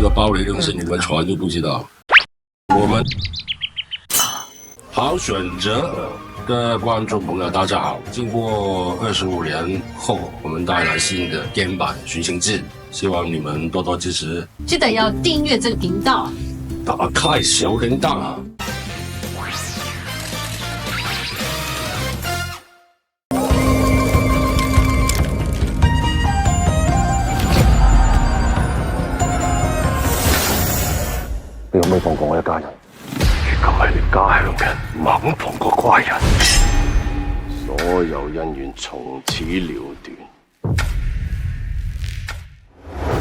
个暴雷的事你们传都不知道。我们好选择的观众朋友，大家好！经过25年后，我们带来新的电影版《寻秦记》，希望你们多多支持，记得要订阅这个频道，打开小铃铛。你可唔可以放過我一家人？如果係你家鄉人，猛放過怪人，所有恩怨從此了斷。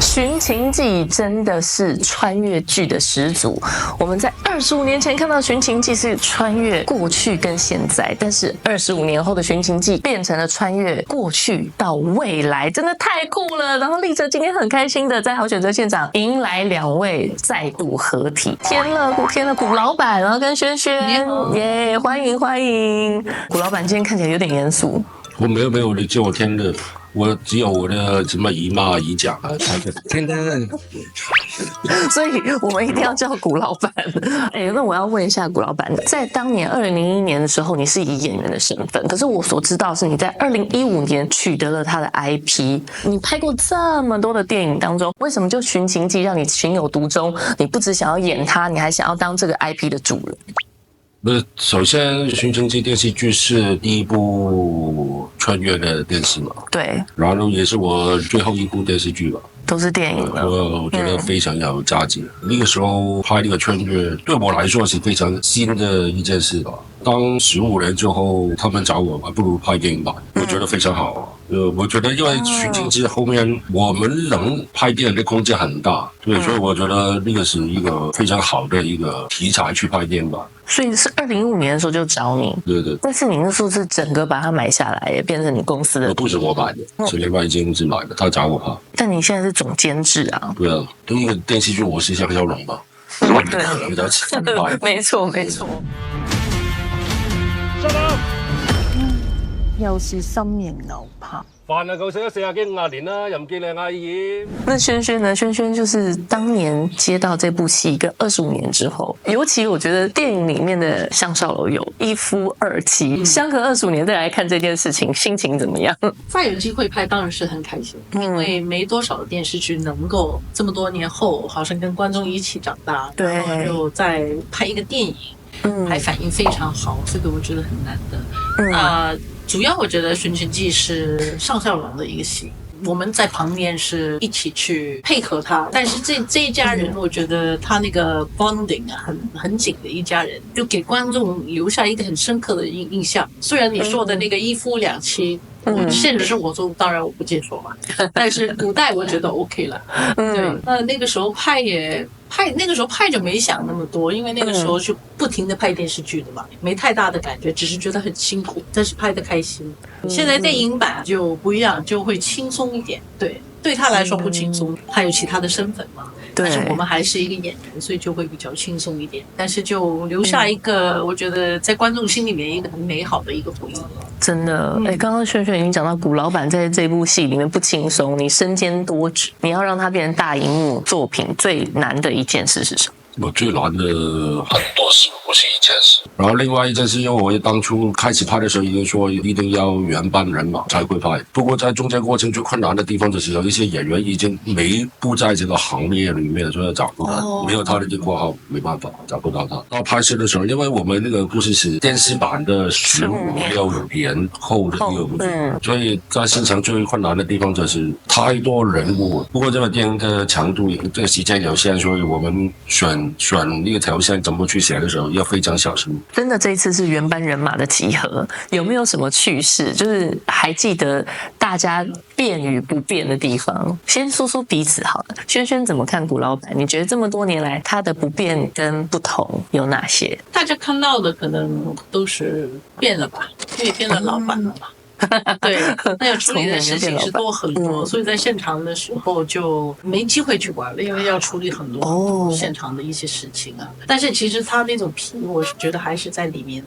《寻秦记》真的是穿越剧的始祖。我们在25年前看到《寻秦记》是穿越过去跟现在，但是25年后的《寻秦记》变成了穿越过去到未来，真的太酷了。然后立哲今天很开心的在好选择现场迎来2位再度合体，天乐古老板，然后跟轩轩，耶，欢迎。古老板今天看起来有点严肃。我没有，你叫我天乐。我只有我的什么姨妈姨丈啊，天天，所以我们一定要叫古老板。那我要问一下古老板，在当年2001年的时候，你是以演员的身份，可是我所知道是你在2015年取得了他的 IP， 你拍过这么多的电影当中，为什么就《寻秦记》让你情有独钟？你不只想要演他，你还想要当这个 IP 的主人？不是，首先《寻秦记》电视剧是第一部穿越的电视嘛，对，然后也是我最后一部电视剧吧，都是电影了。我觉得非常有价值。那个时候拍那个穿越，对我来说是非常新的一件事吧。当15年之后，他们找我，不如拍电影版，我觉得非常好。我觉得因为《寻秦记》后面我们能拍电影的空间很大，对，所以我觉得那个是一个非常好的一个题材去拍电影版。所以是2015年的时候就找你，对，但是你那时候是整个把它买下来，也变成你公司的。不是我买的，是另外一间公司买的，他找我拍。但你现在是总监制啊？对啊，第一个电视剧我是像小龙吧，对，比较前排。没错。又是心形牛扒。飯啊夠食咗40幾50年啦，又唔見你阿姨。那轩轩呢？轩轩就是當年接到這部戲，跟25年之後，尤其我覺得電影裡面的項少龍有一夫二妻，相隔25年再來看這件事情，心情怎麼樣？再有機會拍當然是很開心，因為沒多少的電視劇能夠這麼多年後，好像跟觀眾一起長大，對，然後又再拍一個電影，還反應非常好，這個我覺得很難得。主要我覺得《尋秦記》是尚少龍的一個戲，我們在旁邊是一起去配合他，但是這一家人，我覺得他那個 bonding 啊，很緊的一家人，就給觀眾留下一個很深刻的印象。雖然你說的那個一夫兩妻，現實生活中當然我不接受嘛，但是古代我覺得 OK 了。對，那個時候拍那個時候拍就沒想那麼多，因為那個時候就不停的拍電視劇的嘛，沒太大的感覺，只是覺得很辛苦，但是拍得開心。現在電影版就不一樣，就會輕鬆一點。對他來說不輕鬆，他有其他的身份嘛。但是我們還是一個演員，所以就會比較輕鬆一點，但是就留下一個我覺得在觀眾心裡面一個很美好的一個回憶。真的，剛剛軒軒已經講到古老闆在這部戲裡面不輕鬆，你身兼多職，你要讓它變成大熒幕作品最難的一件事是什麼？我最難的很多事不是一件事，然後另外一件事，因為我當初開始拍的時候已經說一定要原班人馬才會拍，不過在中間過程最困難的地方就是有一些演員已經不在這個行業裡面，所以找不到，沒有他的這個號，沒辦法找不到他。到拍攝的時候，因為我們那個故事是電視版的15、6年後的一個故事，所以在現場最困難的地方就是太多人物。不過這個電影的長度，這個時間有限，所以我們選那個條線怎麼去寫的時候要非常小心。真的這一次是原班人馬的集合，有沒有什麼趣事？就是還記得大家變與不變的地方？先說說彼此好了。軒軒怎麼看古老闆？你覺得這麼多年來他的不變跟不同有哪些？大家看到的可能都是變了吧，因為變了老闆了嘛。對，那要處理的事情是多很多，所以在現場的時候就沒機會去玩了，因為要處理很多現場的一些事情啊。但是其實他那種皮，我覺得還是在裡面。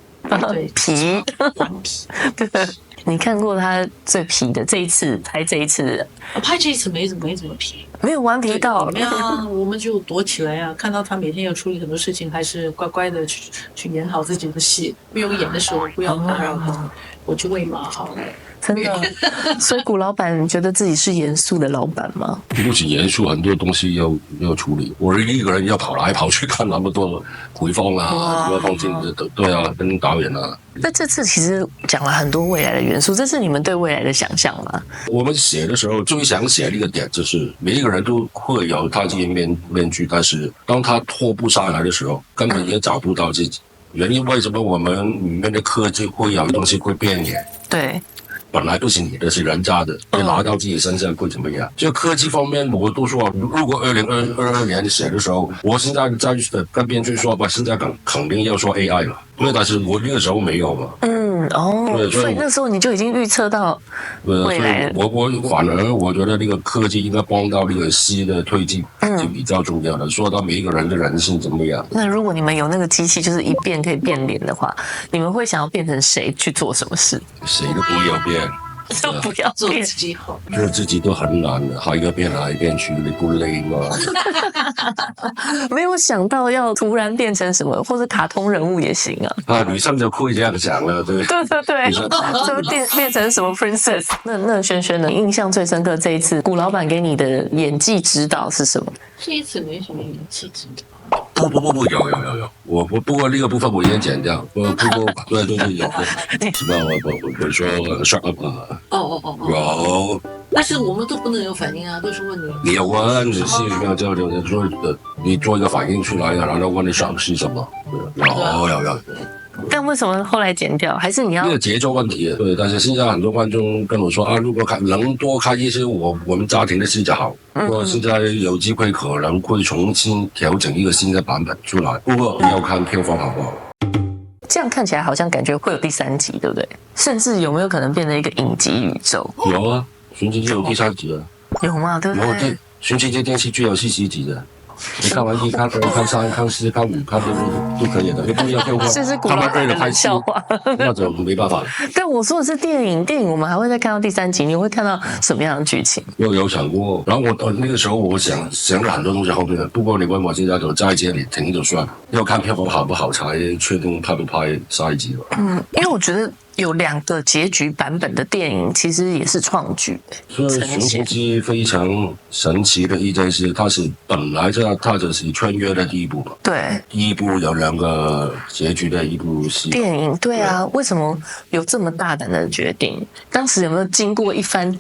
對，皮，頑皮。你看过他最皮的这一次拍这一次，我拍这一次没怎么皮，没有顽皮到，没有啊，我们就躲起来啊。看到他每天要处理很多事情，还是乖乖的去演好自己的戏。没有演的时候不要打扰他，我去喂马好了。真的，所以古老板觉得自己是严肃的老板吗？不仅严肃，很多东西要处理。我一个人要跑来跑去看那么多回放啊，什么放进对啊，跟导演啊。那这次其实讲了很多未来的元素，这是你们对未来的想象吗？我们写的时候最想写的一个点就是，每一个人都会有他自己面具，但是当他脱不下来的时候，根本也找不到自己。原因为什么我们里面的科技会有东西会变脸？对。本来不是你的，是人家的，你拿到自己身上会怎么样？就科技方面，我都说，如果2022年写的时候，我现在在跟编剧说吧，现在肯定要说 AI 了，因为但是我那个时候没有嘛。对，所以那时候你就已经预测到未来了。我反而我觉得那个科技应该帮到那个戏的推进，就比较重要的。说到每一个人的人性怎么样？那如果你们有那个机器，就是一变可以变脸的话，你们会想要变成谁去做什么事？谁都不要变。就不要做自己好，做自己都很难的，还一个变来变去，你不累吗？没有想到要突然变成什么，或者卡通人物也行啊。女生就会这样想了，对。对，就变成什么 princess？那萱萱呢？印象最深刻这一次，古老板给你的演技指导是什么？这一次没什么演技指导。不，有，我不过那个部分我已经剪掉。不过对有什么我说 shut up 啊。有。但是我们都不能有反应啊，都是问你。你有问，你心里面就说你做一个反应出来，然后问你想是什么。有。但为什么后来剪掉？还是你要那个节奏问题？对，但是现在很多观众跟我说啊，如果能多看一些我们家庭的戏就好。我现在有机会可能会重新调整一个新的版本出来，不过要看票房好不好。这样看起来好像感觉会有第3集，对不对？甚至有没有可能变成一个影集宇宙？有啊，寻情记有第3集啊。有吗？对不对？对，寻情记电视剧有40集的。你看完1、看2、看3、看4、看5、看6都可以的，又不要票房。这是古老板的冷笑话，那就没办法了。但我说的是电影我们还会再看到第3集，你会看到什么样的剧情？我有想过，然后我那个时候我想了很多东西后面的，不过你问我现在就在这里停就算了，要看票房好不好才确定拍不拍下一集了。因为我觉得有2个结局版本的电影，其实也是创举。所以《寻情记》非常神奇的一件事，它是本来它就是穿越的第一部嘛。对，第一部有2个结局的一部戏。电影对啊，为什么有这么大胆的决定？当时有没有经过一番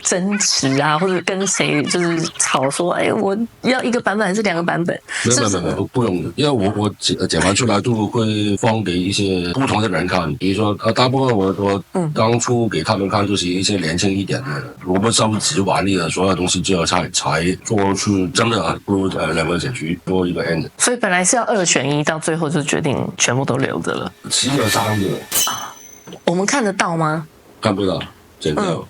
争执啊，或者跟谁就是吵说，哎，我要1个版本还是2个版本？没有，不用的，因为我剪完出来都会放给一些不同的人看，比如说大部分我当初给他们看就是一些年轻一点的，我们收集完了所有东西之后才做出真的不如2个结局多一个 end。所以本来是要2选1，到最后就决定全部都留着了。只有3个，我们看得到吗？看不到，剪掉。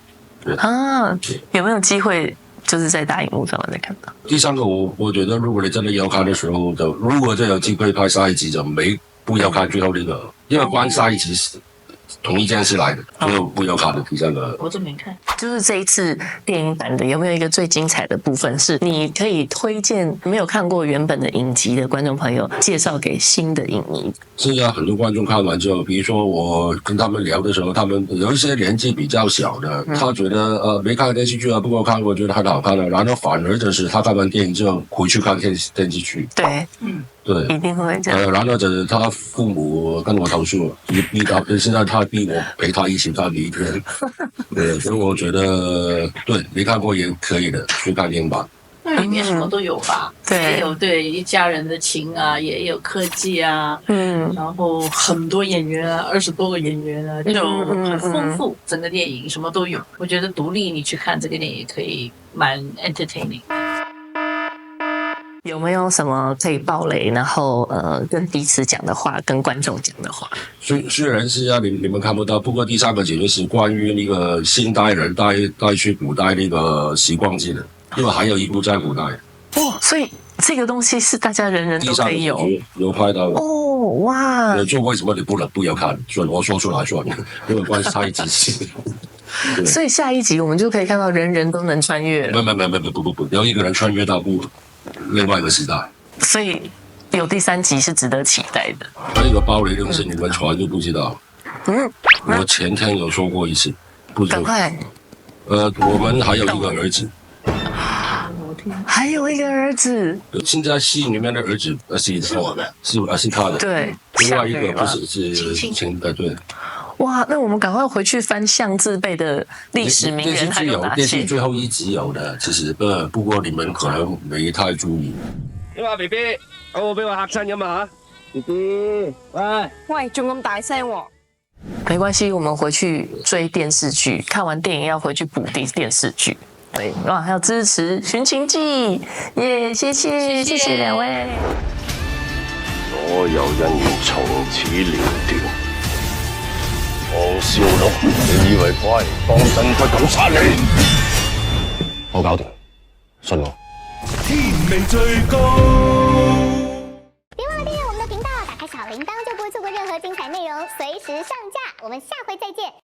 有没有机会就是在大荧幕上再看到？第3个我觉得，如果你真的要看的时候，如果真有机会拍下一集，就不要看最后那个，因为关下一集是同一件事来的，所以不要看的第3个。我真没看。就是这一次电影版的有没有一个最精彩的部分，是你可以推荐没有看过原本的影集的观众朋友介绍给新的影迷？现在很多观众看完之后，比如说我跟他们聊的时候，他们有一些年纪比较小的，他觉得没看电视剧啊，不过我觉得很好看的，然后反而就是他看完电影之后回去看电视剧。对，对，一定会这样。然后就是他父母跟我投诉，现在他逼我陪他一起看一天。对，所以我觉得对没看过也可以的，去看电影版。那里面什么都有吧？对，也有对一家人的情啊，也有科技啊，然后很多演员啊，20多个演员啊，就很丰富，整个电影什么都有。我觉得独立你去看这个电影可以蛮 entertaining。有没有什么可以爆雷，然后跟彼此讲的话，跟观众讲的话？虽然是啊，你们看不到，不过第3个解决是关于那个现代人带去古代那个时光机的，因为还有一部在古代。所以这个东西是大家人人都可以有。有拍到。哇！就为什么你不要看？所以我说出来算了，因为关于下一集事。所以下一集我们就可以看到人人都能穿越了。不，有一个人穿越到另外一个时代。所以有第3集是值得期待的。还有一个暴雷的事，你们从来都不知道。我前天有说过一次，不知道。赶快。我们还有一个儿子。还有一个儿子。现在戏里面的儿子是我的，是他的。对。另外一个不是亲的，对。哇，那我们赶快回去翻相字辈的历史名人还有哪些？这是最后一集有的，其实不过你们可能没太注意。你話 B B， 我俾我嚇親咁啊 ！B B， 喂，仲咁大聲喎！没关系，我们回去追电视剧，看完电影要回去补电视剧。对，哇，还要支持《寻情记》耶！谢谢2位。所有人員從此了斷。黃少龍，你以為乖，當真不敢殺你？我搞掂，信我。天命最高。別忘了訂閱我們的頻道，打開小鈴鐺就不會錯過任何精彩內容，隨時上架。我們下回再見。